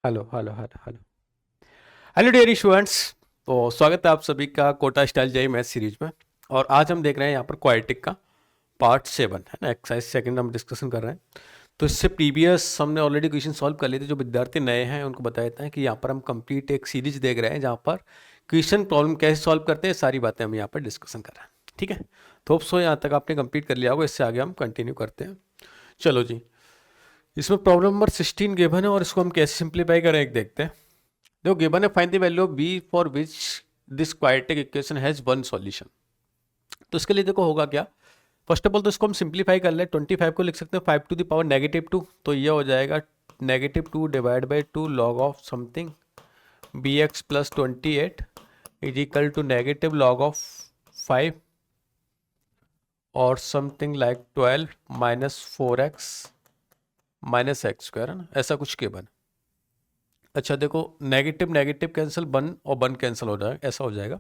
Hello hello hello hello hello dear students. तो स्वागत है आप सभी का Kota style JEE math series में। और आज हम देख रहे हैं यहाँ पर क्वाड्रेटिक का पार्ट 7 है ना, एक्सरसाइज सेकंड हम डिस्कशन कर रहे हैं। तो इससे प्रीवियस हमने ऑलरेडी क्वेश्चन सॉल्व कर लिए थे। जो विद्यार्थी नए हैं उनको बता देते हैं कि यहाँ पर हम कंप्लीट एक सीरीज देख रहे हैं जहाँ पर क्वेश्चन प्रॉब्लम कैसे सॉल्व करते हैं, सारी बातें हम यहाँ पर डिस्कशन कर रहे हैं। ठीक है, तो होप सो यहाँ तक आपने कंप्लीट कर लिया होगा। इससे आगे हम कंटिन्यू करते हैं। चलो जी, इसमें प्रॉब्लम नंबर 16 गिवन है और इसको हम कैसे सिंप्लीफाई करें एक देखते हैं। देखो गिवन है, find the value of b for which this quadratic equation has one solution. तो इसके लिए देखो होगा क्या। फर्स्ट ऑफ ऑल तो इसको हम सिंप्लीफाई कर ले, 25 को लिख सकते हैं 5 टू द पावर -2। तो ये हो जाएगा -2 divide by 2 log of something b x plus 28 is equal to negative log of 5 और something like 12 minus 4x minus x square, है ना, ऐसा कुछ के बन। अच्छा देखो, नेगेटिव नेगेटिव कैंसिल, 1 और 1 कैंसिल हो जाएगा, ऐसा हो जाएगा।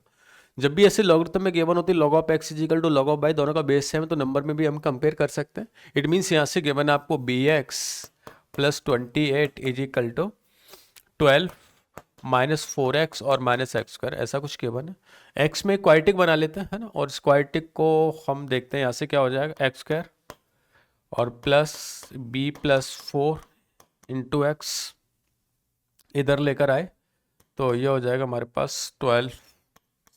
जब भी ऐसे लॉगरिथम में गिवन होती है log of x is equal to log of y, दोनों का बेस सेम है तो नंबर में भी हम कंपेयर कर सकते हैं। इट मीन्स यहाँ से गिवन है आपको b x plus 28 is equal to 12 minus 4x और माइनस एक्स स्क्वायर, ऐसा कुछ गिवन है। एक्स में क्वाड्रेटिक बना लेते हैं, है ना, और इस क्वाड्रेटिक को हम देखते हैं यहाँ से क्या हो जाएगा, एक्स स्क्वायर और plus b plus 4 into x इधर लेकर आए तो ये हो जाएगा हमारे पास 12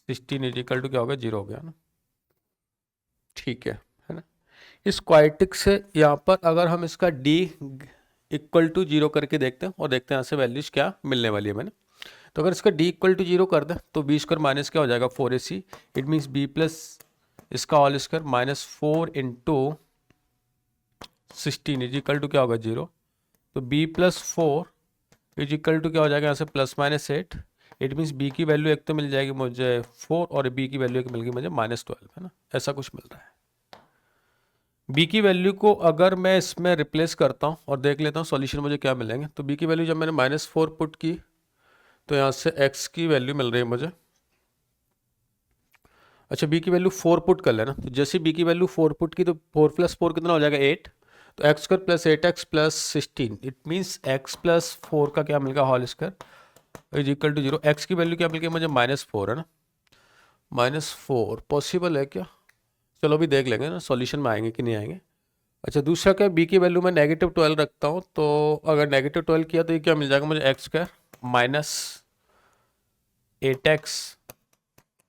16 इज इक्वल टू क्या हो गया, 0 हो गया ना। ठीक है ना। इस क्वाड्रेटिक से यहाँ पर अगर हम इसका d इक्वल टू 0 करके देखते हैं और देखते हैं यहाँ से वैल्यूज क्या मिलने वाली है मैंने। तो अगर इसका d इक्वल टू 0 कर दें तो बी स्क्वायर माइनस क्या हो जाएगा 4ac, it means b plus इसका all square minus 4 into 16 is equal to क्या होगा 0। तो b plus 4 is equal to क्या हो जाएगा यहाँ से +-8। इट मीन्स बी की वैल्यू एक तो मिल जाएगी मुझे 4 और बी की वैल्यू एक मिल गई मुझे -12, है ना, ऐसा कुछ मिल रहा है। बी की वैल्यू को अगर मैं इसमें रिप्लेस करता हूँ और देख लेता हूँ सॉल्यूशन मुझे क्या मिलेंगे। तो बी की वैल्यू जब मैंने -4 पुट की तो यहाँ से एक्स की वैल्यू मिल रही है मुझे। अच्छा, बी की वैल्यू 4 पुट कर लेना। तो जैसे बी की वैल्यू 4 पुट की तो 4 + 4 कितना हो जाएगा 8। तो x square plus 8x plus 16, it means x plus 4 का क्या मिल गया whole square is equal to 0। X की वैल्यू क्या मिल गई मुझे -4, है ना, -4 पॉसिबल है क्या। चलो अभी देख लेंगे ना सॉल्यूशन में आएंगे कि नहीं आएंगे। अच्छा दूसरा क्या, बी की वैल्यू मैं -12 रखता हूँ तो अगर -12 किया तो ये क्या मिल जाएगा मुझे x square minus 8x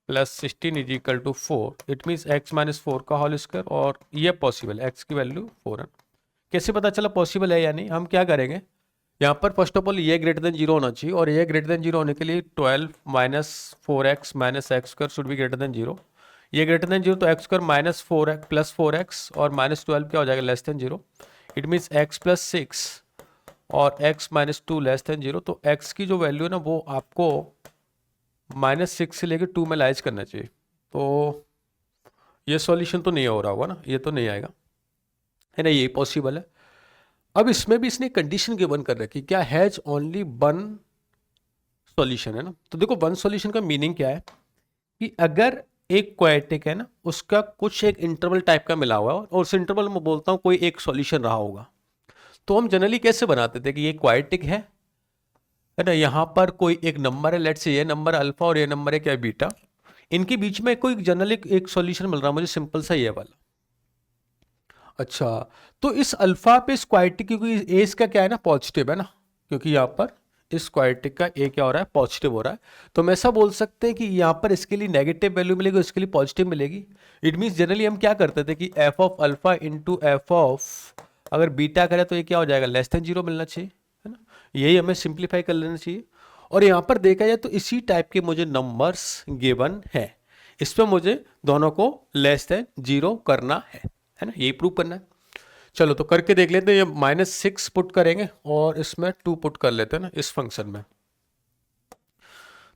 plus 16 is equal to 4। It means x minus 4 का होल स्क्वायर और ये पॉसिबल है, x की वैल्यू 4 है। कैसे पता चला पॉसिबल है या नहीं, हम क्या करेंगे यहाँ पर फर्स्ट ऑफ ऑल ये ग्रेटर देन 0 होना चाहिए और ये ग्रेटर देन 0 होने के लिए 12 minus 4x minus x square should be greater than 0। ये ग्रेटर देन 0 तो x square minus 4x plus 4x और -12 क्या हो जाएगा less than 0। It means x plus 6 और x माइनस 2 लेस देन 0। तो x की जो वैल्यू है ना वो आपको -6 से लेकर 2 में लाइज करना चाहिए। तो ये सॉल्यूशन तो नहीं हो रहा होगा ना, ये तो नहीं आएगा, है ना, ये पॉसिबल है। अब इसमें भी इसने कंडीशन गिवन कर रखी, क्या हैज ओनली वन सॉल्यूशन, है ना। तो देखो वन सॉल्यूशन का मीनिंग क्या है कि अगर एक क्वाड्रेटिक है ना उसका कुछ एक इंटरवल टाइप का मिला हुआ है और उस इंटरवल में बोलता हूँ कोई एक सॉल्यूशन रहा होगा, तो हम जनरली कैसे बनाते थे कि ये क्वाड्रेटिक है ना, यहाँ पर कोई एक नंबर है, लेट्स से ये नंबर अल्फा और ये नंबर है क्या बीटा, इनके बीच में कोई जनरली एक सॉल्यूशन मिल रहा है मुझे, सिंपल सा ये वाला। अच्छा, तो इस अल्फा पे इस क्वाड्रेटिक क्योंकि ए इसका क्या है ना पॉजिटिव है ना, क्योंकि यहाँ पर इस क्वाड्रेटिक का ए क्या हो रहा है पॉजिटिव हो रहा है। तो हम ऐसा बोल सकते हैं कि यहाँ पर इसके लिए नेगेटिव वैल्यू मिलेगी, इसके लिए पॉजिटिव मिलेगी। इट मीन्स जनरली हम क्या करते थे कि F of alpha into F of अगर बीटा करें तो ये क्या हो जाएगा लेस देन 0 मिलना चाहिए, है ना। यही हमें सिंप्लीफाई कर लेना चाहिए। और यहाँ पर देखा जाए तो इसी टाइप के मुझे नंबर्स गिवन है, इस पर मुझे दोनों को लेस देन 0 करना है ना, यही प्रूव करना है। चलो तो करके देख लेते हैं। ये -6 पुट करेंगे और इसमें 2 पुट कर लेते हैं ना इस फंक्शन में।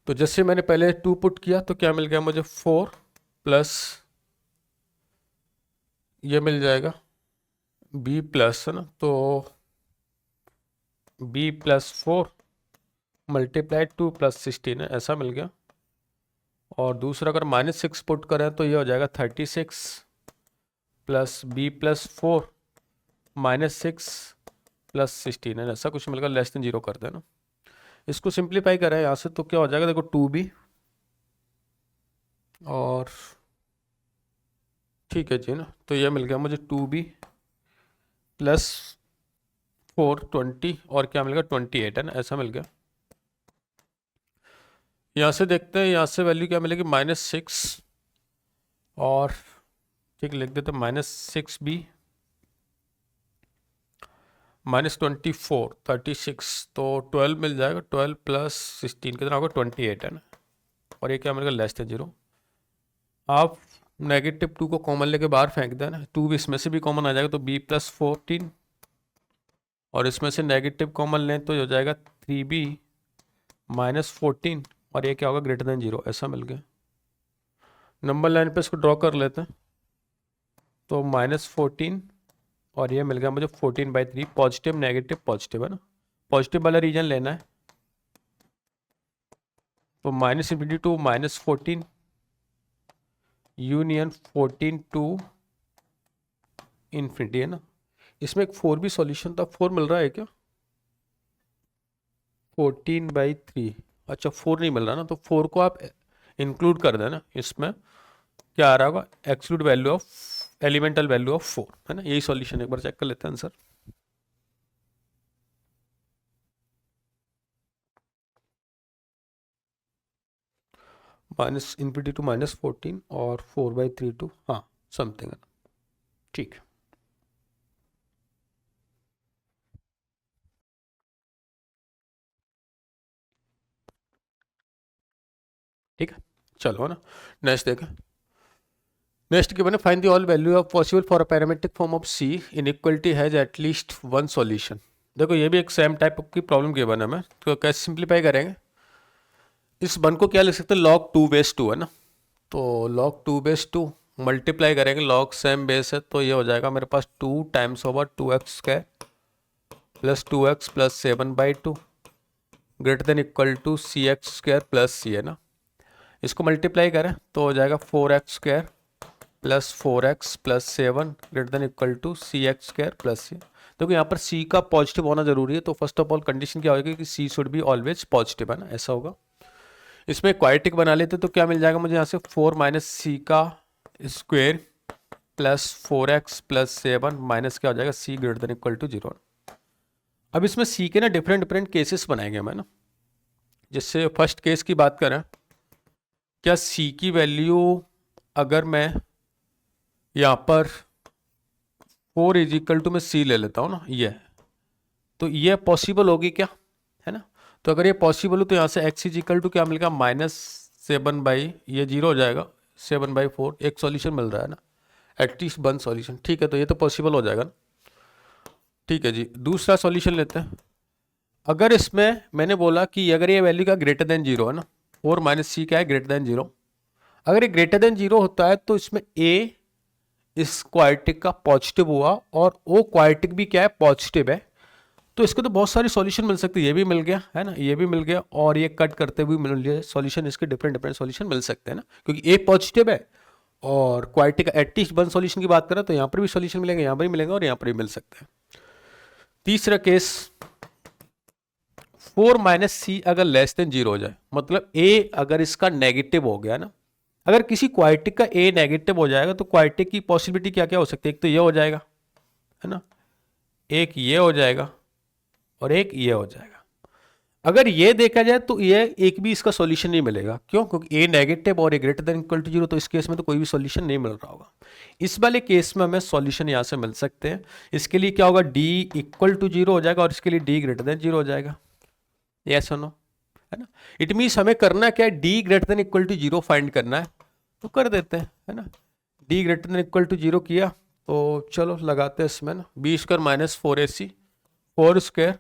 तो जैसे मैंने पहले 2 पुट किया तो क्या मिल गया मुझे 4 प्लस ये मिल जाएगा b प्लस, है ना, तो b प्लस 4 मल्टीप्लाई 2 प्लस 16 है, ऐसा मिल गया। और दूसरा अगर -6 पुट करें तो ये हो जाएगा 36 प्लस b प्लस 4 -6 प्लस 16 है, ऐसा कुछ मिल गया, लेस देन 0 कर देना। इसको सिंप्लीफाई करें यहाँ से तो क्या हो जाएगा, देखो 2b और ठीक है जी ना, तो ये मिल गया मुझे 2b प्लस 420 और क्या मिल गया 28 है ना, ऐसा मिल गया। यहाँ से देखते हैं, यहाँ से वैल्यू क्या मिलेगी -6 और ठीक लिख देते -6b -24 36 तो 12 मिल जाएगा। 12 प्लस 16 कितना होगा 28 है ना, और ये क्या मिलेगा लेस देन 0। आप -2 को कॉमन लेके बाहर फेंक देना, 2 भी इसमें से भी कॉमन आ जाएगा तो b प्लस 14 और इसमें से नेगेटिव कॉमन लें तो हो जाएगा 3b -14 और ये क्या होगा ग्रेटर देन 0, ऐसा मिल गया। नंबर लाइन पे इसको ड्रॉ कर लेते हैं तो -14 और ये मिल गया मुझे 14/3, पॉजिटिव नेगेटिव पॉजिटिव है ना, पॉजिटिव वाला रीजन लेना है तो -∞ टू -14 यूनियन 14 टू इन्फिनिटी है ना। इसमें एक 4 भी सॉल्यूशन था, 4 मिल रहा है क्या 14/3, अच्छा 4 नहीं मिल रहा ना, तो 4 को आप इंक्लूड कर देना, इसमें क्या आ रहा होगा exclude value of elemental value of 4 है ना। यही सॉल्यूशन एक बार चेक कर लेते हैं आंसर। -∞ टू -14 और 4/3 टू हाँ समथिंग, ठीक है। ठीक है चलो है ना, नेक्स्ट देखें। नेक्स्ट गिवन है find the all value of possible for a parametric form of c inequality has at least one solution. देखो ये भी एक सेम टाइप की प्रॉब्लम गिवन है, हमें तो कैसे सिंप्लीफाई करेंगे। इस वन को क्या लिख सकते हैं log 2/2 है ना, तो log 2/2 मल्टीप्लाई करेंगे, log सेम बेस है तो ये हो जाएगा मेरे पास 2 times over 2x² plus 2x plus 7/2 greater than equal to cx² plus c है ना। इसको मल्टीप्लाई करें तो हो जाएगा 4x² plus 4x plus 7 greater than equal to cx² plus c। देखो यहाँ पर c का पॉजिटिव होना जरूरी है, तो फर्स्ट ऑफ ऑल कंडीशन क्या होगी कि c should be always positive है ना, ऐसा होगा। इसमें क्वाड्रेटिक बना लेते तो क्या मिल जाएगा मुझे यहाँ से 4 माइनस सी का square plus 4x plus 7 minus क्या हो जाएगा c greater than equal to 0। अब इसमें c के ना डिफरेंट डिफरेंट केसेस बनाएंगे मैं ना, जिससे फर्स्ट केस की बात करें, क्या c की वैल्यू अगर मैं यहाँ पर 4 इज इक्वल टू मैं c ले लेता हूँ ना, ये तो ये पॉसिबल होगी क्या, है ना। तो अगर ये पॉसिबल हो तो यहाँ से x इज इक्वल टू क्या मिलेगा -7 बाई ये 0 हो जाएगा 7/4, एक सॉल्यूशन मिल रहा है ना, एटलीस्ट वन सॉल्यूशन। ठीक है तो ये तो पॉसिबल हो जाएगा ना। ठीक है जी, दूसरा सॉल्यूशन लेते हैं। अगर इसमें मैंने बोला कि अगर ये वैल्यू का ग्रेटर देन 0 है ना, 4 माइनस सी क्या है ग्रेटर देन 0, अगर ये ग्रेटर देन 0 होता है तो इसमें a इस क्वाड्रेटिक का पॉजिटिव हुआ और o क्वाड्रेटिक भी क्या है पॉजिटिव है, तो इसके तो बहुत सारी सॉल्यूशन मिल सकती है। ये भी मिल गया है ना, ये भी मिल गया और ये कट करते हुए मिल गया सॉल्यूशन, इसके डिफरेंट डिफरेंट सॉल्यूशन मिल सकते हैं ना, क्योंकि ए पॉजिटिव है और क्वाड्रेटिक का एटलीस्ट वन सॉल्यूशन की बात करें तो यहाँ पर भी सॉल्यूशन मिलेंगे, यहाँ पर भी मिलेंगे और यहाँ पर भी मिल सकते हैं। तीसरा केस 4 माइनस सी अगर लेस देन 0 हो जाए, मतलब ए अगर इसका नेगेटिव हो गया ना, अगर किसी क्वाड्रेटिक का ए नेगेटिव हो जाएगा तो क्वाड्रेटिक की पॉसिबिलिटी क्या क्या हो सकती है, एक तो ये हो जाएगा है ना, एक ये हो जाएगा और एक ये हो जाएगा। अगर ये देखा जाए तो ये एक भी इसका सॉल्यूशन नहीं मिलेगा, क्यों, क्योंकि ए नेगेटिव और ए ग्रेटर देन इक्वल टू 0, तो इस केस में तो कोई भी सॉल्यूशन नहीं मिल रहा होगा। इस वाले केस में हमें सॉल्यूशन यहाँ से मिल सकते हैं। इसके लिए क्या होगा d इक्वल टू 0 हो जाएगा और इसके लिए d ग्रेटर देन 0 हो जाएगा, यस और नो, है ना। इट मीन्स हमें करना क्या है, d greater than equal to 0 find करना है, तो कर देते हैं है ना। d greater than equal to 0 किया तो चलो लगाते हैं इसमें ना, b² minus 4ac 4²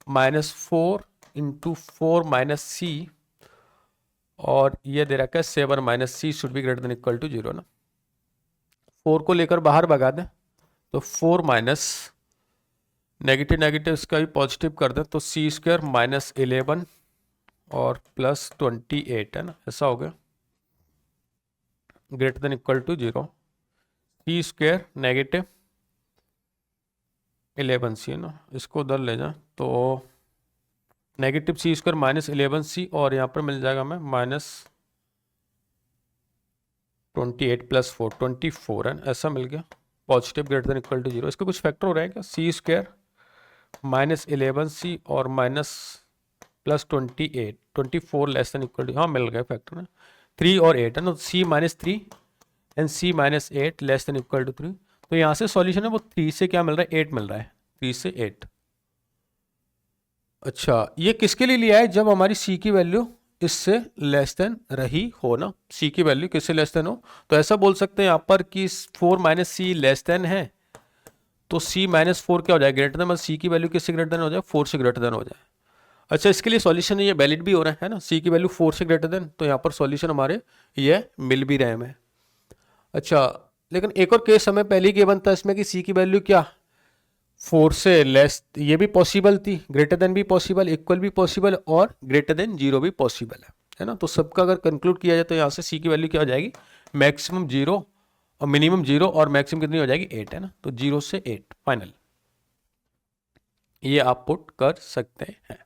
minus 4 into 4 minus C और ये दे रखा है 7 minus C should be greater than equal to 0 ना। 4 को लेकर बाहर भगा दें तो 4 माइनस नेगेटिव नेगेटिव इसका भी पॉजिटिव कर दें तो c² माइनस 11 और प्लस 28 है ना, ऐसा हो गया greater than equal to 0। c² negative 11c है ना, इसको उधर ले जाए तो नेगेटिव सी स्क्वायर माइनस 11c और यहाँ पर मिल जाएगा हमें माइनस 28 प्लस 4 24 है, ऐसा मिल गया। Positive greater than equal to 0, इसके कुछ फैक्टर हो रहे हैं क्या? सी स्क्वायर माइनस 11c और minus plus 28 24 less than equal to, हाँ मिल गए फैक्टर ना, 3 और 8 है ना, C minus 3 and C minus 8 less than equal to 3। तो यहाँ से सॉल्यूशन है वो 3 से क्या मिल रहा है? 8 मिल रहा है, 3 से 8। अच्छा, ये किसके लिए लिया है? जब हमारी सी की वैल्यू इससे लेस देन रही हो ना, सी की वैल्यू किससे लेस देन हो, तो ऐसा बोल सकते हैं यहाँ पर कि 4 माइनस सी लेस देन है, तो सी माइनस 4 क्या हो जाए? ग्रेटर देन, मतलब सी की वैल्यू किससे ग्रेटर देन हो जाए? 4 से ग्रेटर देन हो जाए। अच्छा, इसके लिए सॉल्यूशन ये वैलिड भी हो रहा है ना, सी की वैल्यू 4 से ग्रेटर देन, तो यहाँ पर सॉल्यूशन हमारे ये मिल भी रहे हैं हमें। अच्छा, लेकिन एक और केस हमें पहले ही गिवन था इसमें कि सी की वैल्यू क्या 4 से लेस, ये भी पॉसिबल थी, ग्रेटर देन भी पॉसिबल, इक्वल भी पॉसिबल और ग्रेटर देन 0 भी पॉसिबल है ना। तो सबका अगर कंक्लूड किया जाए तो यहाँ से सी की वैल्यू क्या हो जाएगी? मैक्सिमम 0 और मिनिमम 0 और मैक्सिमम कितनी हो जाएगी? 8 है ना, तो 0 से 8 फाइनल, ये आप पुट कर सकते हैं।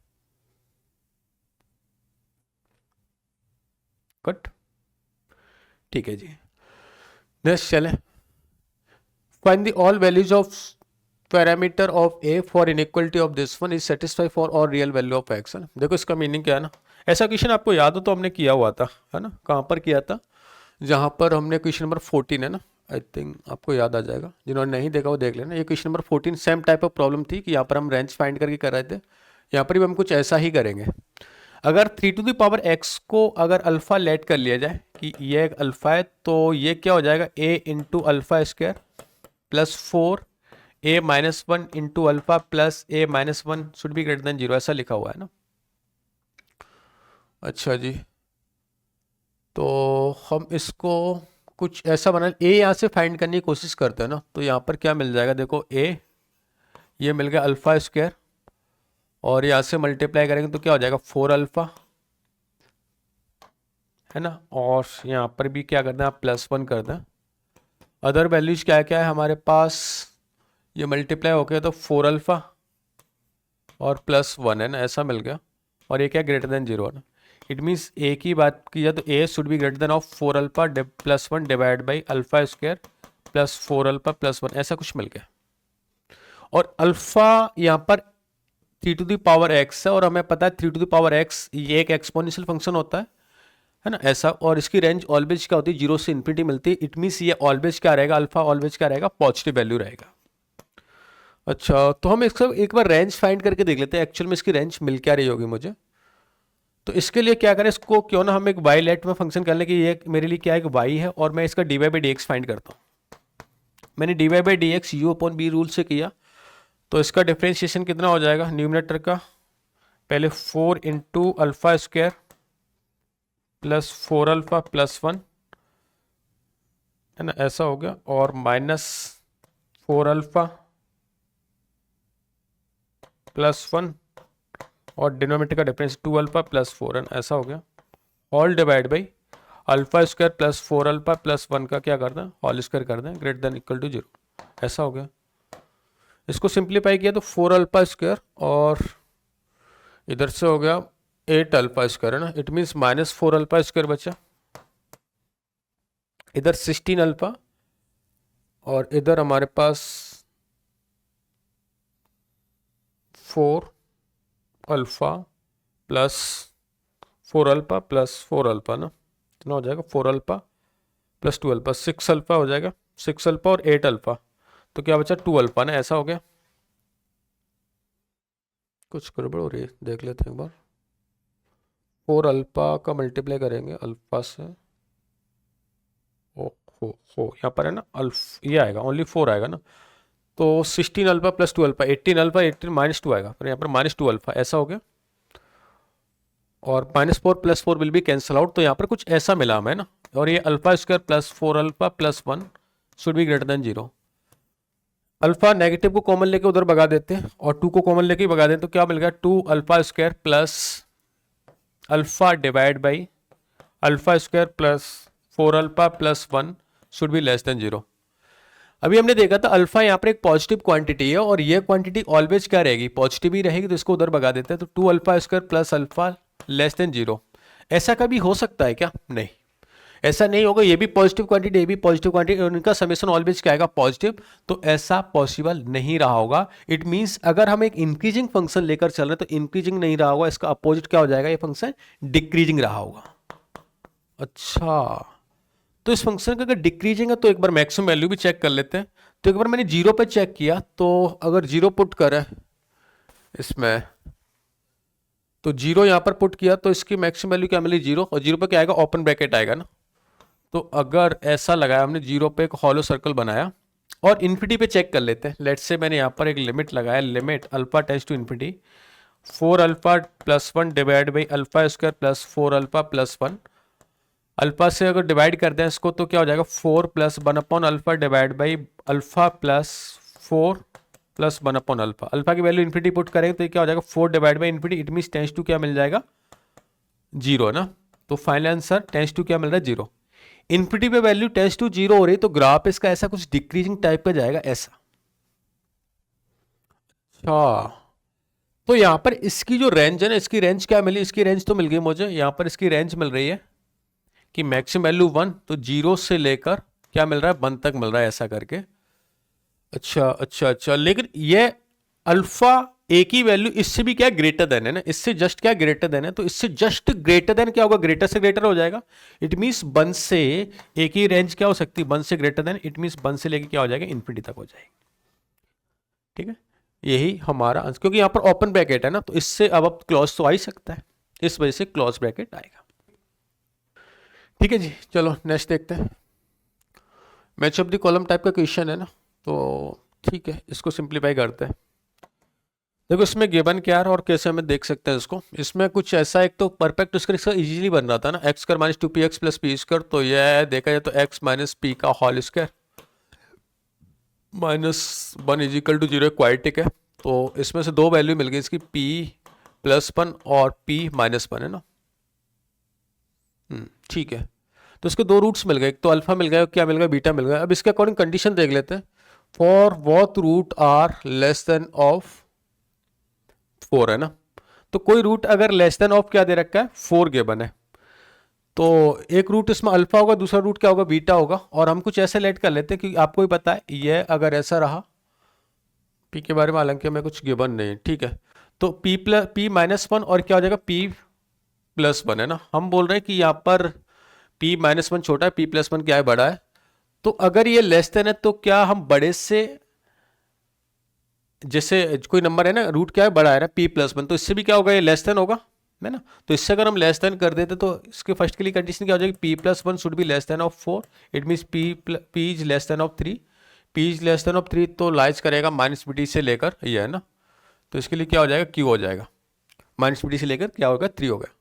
कट, ठीक है जी। नेक्स्ट चलें, find the all values of parameter of A for inequality of this one is satisfy for all real value of x, है ना। देखो इसका मीनिंग क्या है ना, ऐसा क्वेश्चन आपको याद हो तो हमने किया हुआ था, है ना। कहाँ पर किया था? जहाँ पर हमने क्वेश्चन नंबर 14 है ना, आई थिंक आपको याद आ जाएगा, जिन्होंने नहीं देखा वो देख लेना। ये question number 14 same type of problem थी कि यहाँ पर हम रेंज फाइंड करके कर रहे थे, यहाँ पर भी हम कुछ ऐसा ही करेंगे। अगर 3 टू द पावर एक्स को अगर अल्फा लेट कर लिया जाए कि ये एक अल्फा है, तो ये क्या हो जाएगा? A into alpha square plus 4 A minus 1 into alpha plus A minus 1 should be greater than 0, ऐसा लिखा हुआ है ना। अच्छा जी, तो हम इसको कुछ ऐसा बना, ए यहाँ से फाइंड करने की कोशिश करते हैं ना, तो यहाँ पर क्या मिल जाएगा? देखो ए, ये मिल गया अल्फा स्क्वायर और यहाँ से मल्टीप्लाई करेंगे तो क्या हो जाएगा? 4 अल्फा, है ना। और यहाँ पर भी क्या करते हैं आप? +1 कर दें। अदर वैल्यूज क्या क्या है हमारे पास? ये मल्टीप्लाई हो गया तो 4 अल्फा और +1 है ना, ऐसा मिल गया। और ये क्या? ग्रेटर देन 0 है ना। इट मीन्स ए की बात की जाए तो A should be greater than of 4 alpha +1 divide by alpha square plus 4 alpha +1, ऐसा कुछ मिल गया। और अल्फा यहाँ पर 3 टू द पावर एक्स है और हमें पता है 3 टू द पावर एक्स ये एक एक्सपोनेंशियल फंक्शन होता है ना, ऐसा। और इसकी रेंज ऑलवेज क्या होती है? 0 से इन्फिनिटी मिलती है। इट मीन्स ये ऑलवेज क्या रहेगा? अल्फा ऑलवेज क्या रहेगा? पॉजिटिव वैल्यू रहेगा। अच्छा, तो हम इसका एक बार रेंज फाइंड करके देख लेते हैं एक्चुअल में इसकी रेंज मिल क्या रही होगी मुझे। तो इसके लिए क्या करें, इसको क्यों ना हम एक वाई लेट में फंक्शन कर लें कि ये मेरे लिए क्या है? एक वाई है और मैं इसका d y by d x find करता हूँ। मैंने d y by d x u upon v rule से किया, तो इसका डिफ्रेंशिएशन कितना हो जाएगा? न्यूमिनेटर का पहले 4 into alpha square plus 4 alpha +1, है ना, ऐसा हो गया। और -4 अल्फा +1 और डिनोमिनेटर का डिफरेंस 2 अल्फा +4 है, ऐसा हो गया। All divide by alpha square plus 4 alpha +1 का क्या कर दें? होल स्क्वायर कर दें, ग्रेटर देन इक्वल टू 0, ऐसा हो गया। इसको सिंप्लीफाई किया तो 4 अल्फा स्क्वायर और इधर से हो गया 8 अल्फा स्क्वायर, है ना। इट मीन्स -4 अल्फा स्क्वायर बचा, इधर 16 अल्फा और इधर हमारे पास 4 alpha plus 4 alpha plus 4 alpha ना, कितना हो जाएगा? 4 अल्फा प्लस 2 अल्फा, 6 अल्फा हो जाएगा। 6 अल्फा और 8 अल्फा, तो क्या बचा? 2 अल्फा ना, ऐसा हो गया। कुछ गड़बड़ हो रही है, देख लेते हैं एक बार। 4 अल्फा का मल्टीप्लाई करेंगे अल्फा से, ओ हो यहाँ पर है ना अल्फ, ये आएगा ओनली 4 आएगा ना, तो 16 अल्फा प्लस 2 अल्फा 18 अल्फा 18 -2 आएगा, पर यहाँ पर -2 अल्फा, ऐसा हो गया। और -4 + 4 विल बी कैंसल आउट, तो यहाँ पर कुछ ऐसा मिला हमें ना। और ये alpha square plus 4 alpha +1 should be greater than 0। Alpha negative को कॉमन लेके उधर भगा देते हैं और 2 को कॉमन लेके ही भगा देते, तो क्या मिल गया? 2 alpha square plus alpha divide by alpha square plus 4 alpha +1 should be less than 0। अभी हमने देखा था अल्फा यहाँ पर एक पॉजिटिव क्वांटिटी है और ये क्वांटिटी ऑलवेज क्या रहेगी, पॉजिटिव ही रहेगी, तो इसको उधर भगा देते हैं। तो 2 alpha square plus alpha less than 0, ऐसा कभी हो सकता है क्या? नहीं, ऐसा नहीं होगा। ये भी पॉजिटिव क्वांटिटी, ये भी पॉजिटिव क्वांटिटी, और इनका समेशन ऑलवेज क्या आएगा, पॉजिटिव, तो ऐसा पॉसिबल नहीं रहा होगा। इट मींस अगर हम एक इंक्रीजिंग फंक्शन लेकर चल रहे हैं तो इंक्रीजिंग नहीं रहा होगा, इसका अपोजिट क्या हो जाएगा, ये फंक्शन डिक्रीजिंग रहा होगा। अच्छा, तो इस फंक्शन का अगर डिक्रीजिंग है तो एक बार मैक्सिमम वैल्यू भी चेक कर लेते हैं। तो एक बार मैंने 0 पे चेक किया, तो अगर 0 पुट करें इसमें, तो 0 यहां पर पुट किया तो इसकी मैक्सिमम वैल्यू क्या मिली, 0, और 0 पे क्या आएगा, ओपन ब्रैकेट आएगा ना। तो अगर ऐसा लगाया हमने, 0 पे एक हॉलो सर्कल बनाया और इन्फिनिटी पे चेक कर लेते हैं। लेट्स से मैंने यहाँ पर एक लिमिट लगाया, limit alpha tends to infinity 4 alpha plus 1 divide by alpha square plus 4 alpha plus 1। Alpha से अगर डिवाइड कर दें इसको तो क्या हो जाएगा, 4 plus 1 upon alpha divide by alpha plus 4 plus 1 upon alpha. Alpha की वैल्यू इन्फिनिटी पुट करेंगे तो ये क्या हो जाएगा, 4 divide by infinity, it means tends to क्या मिल जाएगा, 0 ना। तो फाइनल आंसर टेंस टू क्या मिल रहा है, 0। इन्फिनिटी पे वैल्यू टेंस टू 0 हो रही, तो ग्राफ इसका ऐसा कुछ डिक्रीजिंग टाइप का जाएगा, ऐसा। अच्छा, तो यहां पर इसकी जो रेंज है ना, इसकी रेंज क्या मिली, इसकी रेंज तो मिल गई मुझे, यहां पर इसकी रेंज मिल रही है कि मैक्सिमम वैल्यू 1, तो 0 से लेकर क्या मिल रहा है, 1 तक मिल रहा है, ऐसा करके। अच्छा अच्छा अच्छा, लेकिन ये अल्फा ए की वैल्यू इससे भी क्या ग्रेटर देन है ना, इससे जस्ट क्या ग्रेटर देन है, तो इससे जस्ट ग्रेटर देन क्या होगा, ग्रेटर से ग्रेटर हो जाएगा। इट मींस 1 से ए की रेंज क्या हो सकती है, 1 से ग्रेटर देन, इट मींस 1 से लेके क्या हो जाएगा, इन्फिनिटी तक हो जाएगी। ठीक है, यही हमारा आंसर, क्योंकि यहां पर ओपन ब्रैकेट है ना, तो इससे अब क्लॉज तो आ ही सकता है, इस वजह से क्लॉज ब्रैकेट आएगा। ठीक है जी, चलो नेक्स्ट देखते हैं। Match of the column type का क्वेश्चन है ना, तो ठीक है, इसको सिंप्लीफाई करते हैं। देखो इसमें गिवन क्या है और कैसे हमें देख सकते हैं इसको। इसमें कुछ ऐसा, एक तो परफेक्ट इसका इजीली बन रहा था ना, x square minus 2px plus p square, तो यह देखा जाए तो एक्स माइनस पी का whole square minus 1 is equal to 0 quadratic है। तो इसमें से दो वैल्यू मिल गई इसकी, p प्लस 1 और p माइनस 1 है ना। ठीक है, तो इसके दो रूट्स मिल गए, एक तो अल्फा मिल गया, क्या मिल गया, बीटा मिल गया। अब इसके अकॉर्डिंग कंडीशन देख लेते हैं, for what root are less than of 4 है ना। तो कोई रूट अगर लेस देन ऑफ क्या दे रखा है, 4 गिवन है, तो एक रूट इसमें अल्फा होगा, दूसरा रूट क्या होगा, बीटा होगा। और हम कुछ ऐसे लेट कर लेते हैं कि आपको भी पता है ये अगर ऐसा रहा, पी के बारे में हालांकि हमें कुछ गिवन नहीं है, ठीक है। तो पी माइनस 1 और क्या हो जाएगा, पी प्लस 1 है ना। हम बोल रहे हैं कि यहाँ पर पी माइनस 1 छोटा है, पी प्लस 1 क्या है, बड़ा है। तो अगर ये लेस देन है तो क्या हम बड़े से, जैसे कोई नंबर है ना, रूट क्या है, बड़ा है ना, पी प्लस 1, तो इससे भी क्या होगा, ये लेस देन होगा, है ना। तो इससे अगर हम लेस देन कर देते तो इसके फर्स्ट के लिए कंडीशन क्या हो जाएगी, P plus 1 should be less than of 4, it means P is less than of 3, P is less than of 3, तो लाइज करेगा माइनस बी से लेकर ये है ना। तो इसके लिए क्या हो जाएगा, क्यू हो जाएगा, माइनस बी से लेकर क्या होगा, 3 हो गया।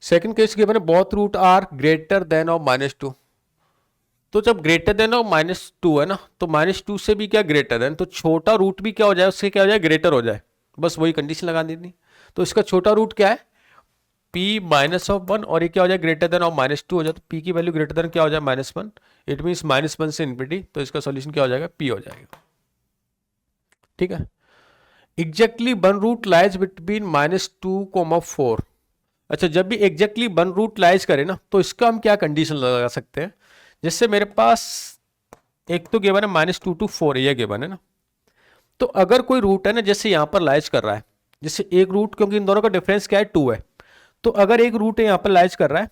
सेकंड केस गिवन है, both root are greater than of -2, तो जब ग्रेटर देन ऑफ -2 है ना, तो -2 से भी क्या ग्रेटर देन, तो छोटा रूट भी क्या हो जाए, उससे क्या हो जाए, ग्रेटर हो जाए, बस वही कंडीशन लगा देनी। तो इसका छोटा रूट क्या है, p माइनस ऑफ 1, और ये क्या हो जाए, ग्रेटर देन ऑफ -2 हो जाए, तो p की वैल्यू ग्रेटर देन क्या हो जाए, -1, इट मीन्स -1 से इन्फिनिटी, तो इसका सोल्यूशन क्या हो जाएगा, p हो जाएगा। ठीक है, exactly one root lies between -2, 4। अच्छा, जब भी एग्जैक्टली वन रूट लाइज करे ना, तो इसका हम क्या कंडीशन लगा सकते हैं, जैसे मेरे पास एक तो गिवन है -2 to 4, ये गिवन है ना। तो अगर कोई रूट है ना, जैसे यहां पर लाइज कर रहा है, जैसे एक रूट, क्योंकि इन दोनों का डिफरेंस क्या है, 2 है, तो अगर एक रूट है यहां पर लाइज कर रहा है,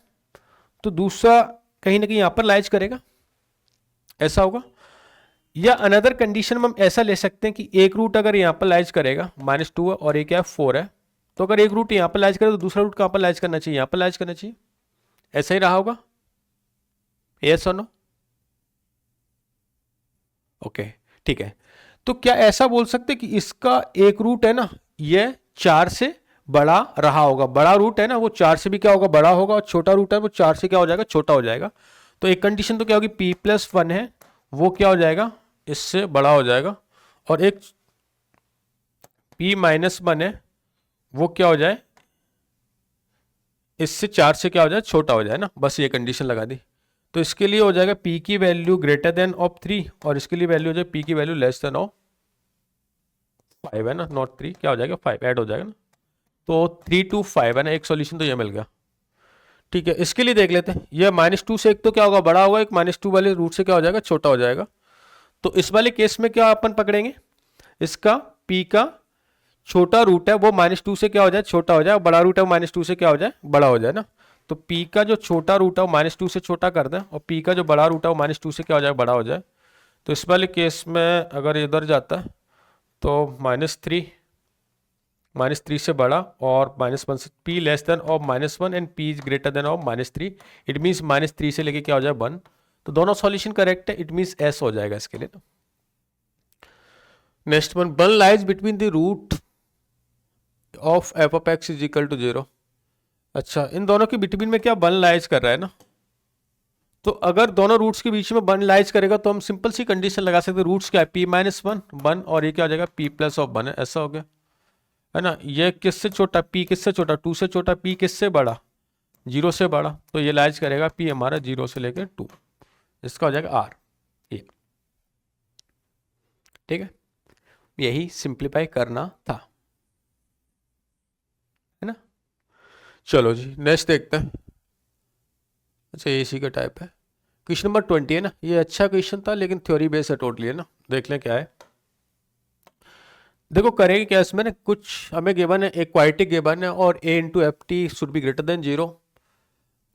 तो दूसरा कहीं ना कहीं यहां पर लाइज करेगा, ऐसा होगा। या अनदर कंडीशन में हम ऐसा ले सकते हैं कि एक रूट अगर यहां पर लाइज करेगा, -2 है और एक क्या है, 4 है, तो अगर एक रूट यहां पर लाइज करे तो दूसरा रूट कहां पर लाइज करना चाहिए, यहां पर लाइज करना चाहिए, ऐसा ही रहा होगा, यस और नो। ओके, ठीक है। तो क्या ऐसा बोल सकते कि इसका एक रूट है ना, ये 4 से बड़ा रहा होगा, बड़ा रूट है ना वो 4 से भी क्या होगा, बड़ा होगा, और छोटा रूट है वो 4 से क्या हो जाएगा, छोटा हो जाएगा। तो एक कंडीशन तो क्या होगी, p प्लस 1 है वो क्या हो जाएगा, इससे बड़ा हो जाएगा, और एक p माइनस 1 है वो क्या हो जाए, इससे 4 से क्या हो जाए, छोटा हो जाए ना, बस ये कंडीशन लगा दी। तो इसके लिए हो जाएगा p की वैल्यू ग्रेटर देन ऑफ 3 और इसके लिए वैल्यू हो जाएगा p की वैल्यू लेस देन ऑफ 5 है ना, नॉट 3, क्या हो जाएगा 5 ऐड हो जाएगा ना, तो 3 to 5 है ना, एक सॉल्यूशन तो ये मिल गया। ठीक है, इसके लिए देख लेते हैं, ये -2 से एक तो क्या होगा बड़ा होगा, एक -2 वाले रूट से क्या हो जाएगा छोटा हो जाएगा। तो इस वाले केस में क्या अपन पकड़ेंगे, इसका p का छोटा रूट है वो -2 से क्या हो जाए छोटा हो जाए, बड़ा रूट है वो -2 से क्या हो जाए बड़ा हो जाए ना। तो p का जो छोटा रूट है वो -2 से छोटा कर दें और p का जो बड़ा रूट है वो -2 से क्या हो जाए बड़ा हो जाए। तो इस वाले केस में अगर इधर जाता है तो -3 से बड़ा और -1 से p लेस देन और -1 and p is greater than और -3, इट मीन्स -3 से लेके क्या हो जाए 1। तो दोनों सॉल्यूशन करेक्ट है, इट मीन्स s हो जाएगा इसके लिए। Next one, 1 lies between the root of f of x is equal to 0। अच्छा, इन दोनों के बिटवीन में क्या 1 लाइज कर रहा है ना, तो अगर दोनों रूट्स के बीच में 1 लाइज करेगा तो हम सिंपल सी कंडीशन लगा सकते हैं, रूट्स क्या है p-1 1 और ये क्या हो जाएगा p प्लस ऑफ 1 है, ऐसा हो गया है ना। ये किससे छोटा, p किससे छोटा 2 से छोटा, p किससे बड़ा 0 से बड़ा, तो ये लाइज करेगा p हमारा 0 से लेकर 2, इसका हो जाएगा r ये। ठीक है, यही सिंप्लीफाई करना था, है ना। चलो जी नेक्स्ट देखते हैं। अच्छा ये इसी का टाइप है, क्वेश्चन नंबर 20 है ना, ये अच्छा क्वेश्चन था लेकिन थ्योरी बेस है टोटली, है ना। देख लें क्या है, देखो करेंगे क्या इसमें ना, कुछ हमें गिवन है, एक क्वाड्रेटिक गिवन है और a into F T should be greater than 0।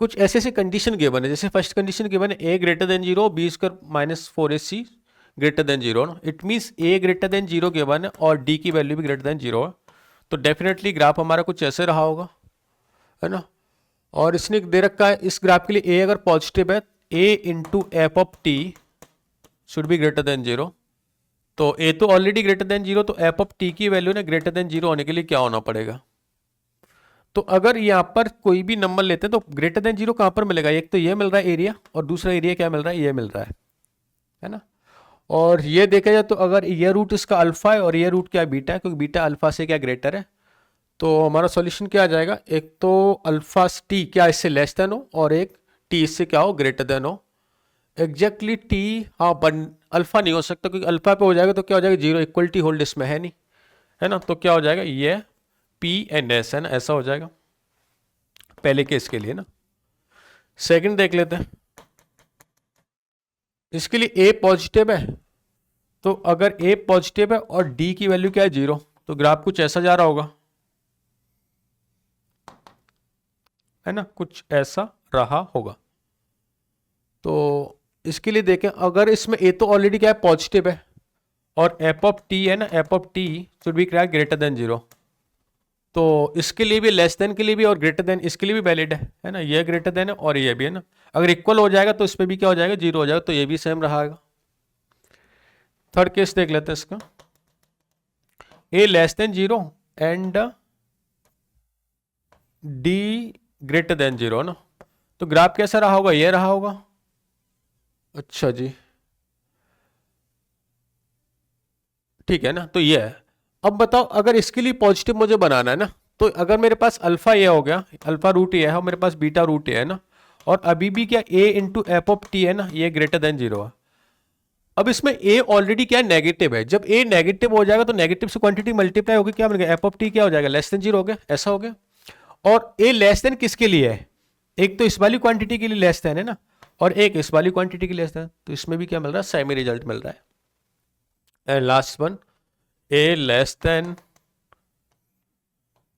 कुछ ऐसे ऐसे कंडीशन गिवन है, जैसे फर्स्ट कंडीशन गिवन है a greater than 0 b square -4ac greater than 0 ना, it means a greater than 0 given है और d की वैल्यू भी ग्रेटर देन 0 है। तो डेफिनेटली ग्राफ हमारा कुछ ऐसे रहा होगा, है ना। और इसने दे रखा है इस ग्राफ के लिए a अगर पॉजिटिव है a into F of T should be greater than 0। तो a तो ऑलरेडी ग्रेटर देन 0, तो एफ ऑफ टी की वैल्यू ना ग्रेटर देन 0 होने के लिए क्या होना पड़ेगा। तो अगर यहाँ पर कोई भी नंबर लेते हैं तो ग्रेटर देन 0 कहाँ पर मिलेगा, एक तो ये मिल रहा है एरिया और दूसरा एरिया क्या मिल रहा है, ये मिल रहा है ना। और ये देखा जाए तो अगर ये रूट इसका अल्फा है और ये रूट क्या बीटा है, क्योंकि बीटा अल्फा से क्या ग्रेटर है, तो हमारा सॉल्यूशन क्या आ जाएगा, एक तो अल्फा टी क्या इससे लेस देन हो और एक टी इससे क्या हो ग्रेटर देन हो। एग्जैक्टली टी हाँ अल्फा नहीं हो सकता, क्योंकि अल्फा पे हो जाएगा तो क्या हो जाएगा 0, इक्वलिटी होल्ड इसमें है नहीं, है ना। तो क्या हो जाएगा ये पी एंड एस, है ना, ऐसा हो जाएगा पहले केस के लिए ना। सेकंड देख लेते हैं, इसके लिए ए पॉजिटिव है, तो अगर ए पॉजिटिव है और डी की वैल्यू क्या है 0, तो ग्राफ कुछ ऐसा जा रहा होगा, है ना, कुछ ऐसा रहा होगा। तो इसके लिए देखें, अगर इसमें ए तो ऑलरेडी क्या है पॉजिटिव है और एफ ऑफ टी है ना, F of T should be क्या ग्रेटर देन 0, तो इसके लिए भी लेस देन के लिए भी और ग्रेटर देन इसके लिए भी वैलिड है ना, ये ग्रेटर देन है और ये भी है ना। अगर इक्वल हो जाएगा तो इस पर भी क्या हो जाएगा 0 हो जाएगा, तो ये भी सेम रहेगा। थर्ड केस देख लेते हैं इसका, A less than 0 and D greater than 0 ना, तो ग्राफ कैसा रहा होगा, ये रहा होगा। अच्छा जी ठीक है ना, तो ये है। अब बताओ अगर इसके लिए पॉजिटिव मुझे बनाना है ना, तो अगर मेरे पास अल्फा ये हो गया, अल्फा रूट ये है और मेरे पास बीटा रूट ये है ना, और अभी भी क्या a into F of T है ना, ये ग्रेटर देन 0 है। अब इसमें a ऑलरेडी क्या नेगेटिव है, जब a नेगेटिव हो जाएगा तो नेगेटिव से क्वांटिटी मल्टीप्लाई होगी, क्या बनेगा एफ ऑफ टी क्या हो जाएगा लेस देन 0 हो गया, ऐसा हो गया। और a लेस देन किसके लिए है, एक तो इस वाली क्वांटिटी के लिए लेस देन है ना, और एक इस वाली क्वांटिटी के लिए लेस देन, तो इसमें भी क्या मिल रहा है सेमी रिजल्ट मिल रहा है। And last one, a less than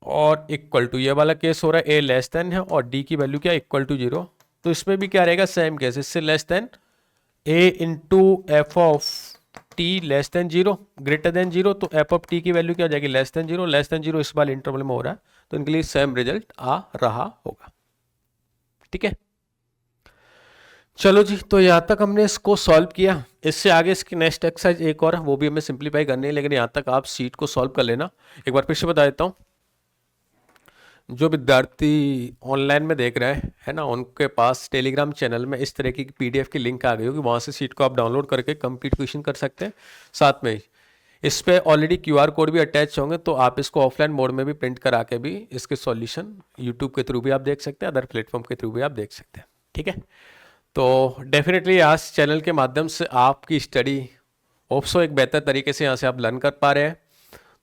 और इक्वल टू, ये वाला केस हो रहा है a लेस देन है और d की वैल्यू क्या इक्वल टू 0, तो इसमें भी क्या रहेगा सेम केस, इससे less than a into F of T less than 0 greater than 0, तो एफ ऑफ टी की वैल्यू क्या हो जाएगी लेस देन 0 इस वाले इंटरवल में हो रहा है, तो इनके लिए सेम रिजल्ट आ रहा होगा। ठीक है, चलो जी, तो यहाँ तक हमने इसको सॉल्व किया। इससे आगे इसकी नेक्स्ट एक्सरसाइज एक और है, वो भी हमें सिंप्लीफाई करनी है, लेकिन यहाँ तक आप सीट को सॉल्व कर लेना। एक बार फिर से बता देता हूँ, जो विद्यार्थी ऑनलाइन में देख रहे हैं है ना, उनके पास टेलीग्राम चैनल में इस तरह की पीडीएफ की लिंक आ गई होगी, वहाँ से सीट को आप डाउनलोड करके कंप्लीट क्वेश्चन कर सकते हैं। साथ में इस पे ऑलरेडी क्यूआर कोड भी अटैच होंगे, तो आप इसको ऑफलाइन मोड में भी प्रिंट करा के भी इसके सॉल्यूशन यूट्यूब के थ्रू भी आप देख सकते हैं, अदर प्लेटफॉर्म के थ्रू भी आप देख सकते हैं। ठीक है, तो डेफिनेटली आज चैनल के माध्यम से आपकी स्टडी होप्सो एक बेहतर तरीके से यहाँ से आप लर्न कर पा रहे हैं।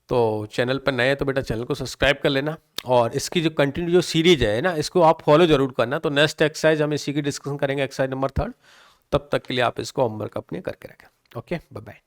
तो चैनल पर नए हैं तो बेटा चैनल को सब्सक्राइब कर लेना, और इसकी जो कंटिन्यू जो सीरीज है ना, इसको आप फॉलो जरूर करना। तो नेक्स्ट एक्सरसाइज हम इसी की डिस्कशन करेंगे, एक्सरसाइज नंबर 3। तब तक के लिए आप इसको होमवर्क अपने करके रखें। Okay, bye bye.